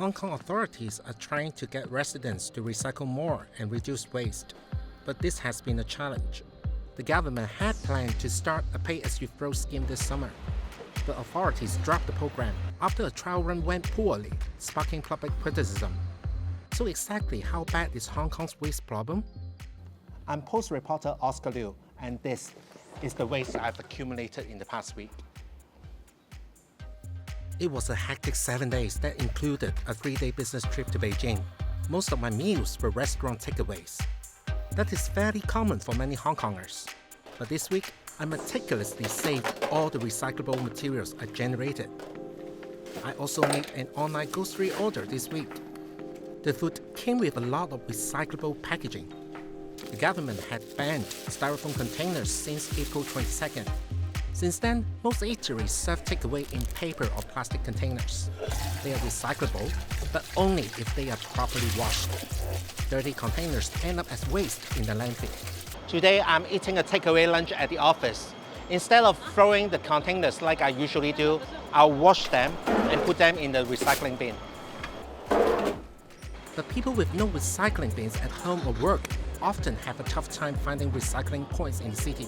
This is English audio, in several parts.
Hong Kong authorities are trying to get residents to recycle more and reduce waste, but this has been a challenge. The government had planned to start a pay-as-you-throw scheme this summer, but authorities dropped the program after a trial run went poorly, sparking public criticism. So exactly how bad is Hong Kong's waste problem? I'm Post reporter Oscar Liu, and this is the waste I've accumulated in the past week. It was a hectic 7 days that included a 3-day business trip to Beijing. Most of my meals were restaurant takeaways. That is fairly common for many Hong Kongers. But this week, I meticulously saved all the recyclable materials I generated. I also made an online grocery order this week. The food came with a lot of recyclable packaging. The government had banned styrofoam containers since April 22nd. Since then, most eateries serve takeaway in paper or plastic containers. They are recyclable, but only if they are properly washed. Dirty containers end up as waste in the landfill. Today, I'm eating a takeaway lunch at the office. Instead of throwing the containers like I usually do, I'll wash them and put them in the recycling bin. But people with no recycling bins at home or work often have a tough time finding recycling points in the city.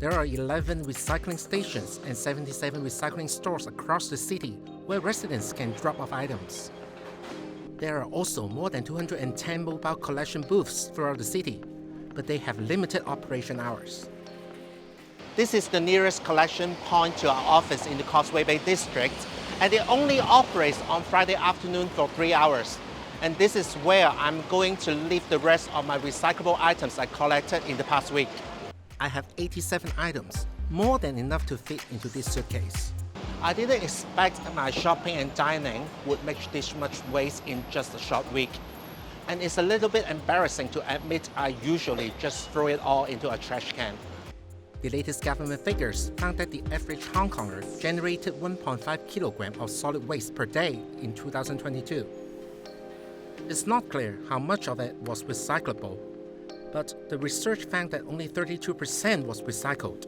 There are 11 recycling stations and 77 recycling stores across the city where residents can drop off items. There are also more than 210 mobile collection booths throughout the city, but they have limited operation hours. This is the nearest collection point to our office in the Causeway Bay district, and it only operates on Friday afternoon for 3 hours. And this is where I'm going to leave the rest of my recyclable items I collected in the past week. I have 87 items, more than enough to fit into this suitcase. I didn't expect my shopping and dining would make this much waste in just a short week. And it's a little bit embarrassing to admit I usually just throw it all into a trash can. The latest government figures found that the average Hong Konger generated 1.5 kilograms of solid waste per day in 2022. It's not clear how much of it was recyclable, but the research found that only 32% was recycled.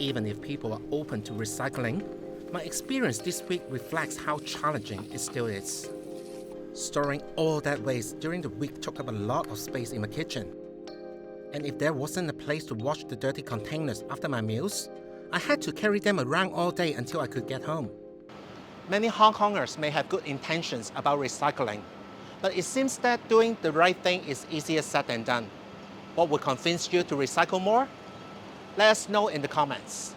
Even if people are open to recycling, my experience this week reflects how challenging it still is. Storing all that waste during the week took up a lot of space in my kitchen. And if there wasn't a place to wash the dirty containers after my meals, I had to carry them around all day until I could get home. Many Hong Kongers may have good intentions about recycling, but it seems that doing the right thing is easier said than done. What would convince you to recycle more? Let us know in the comments.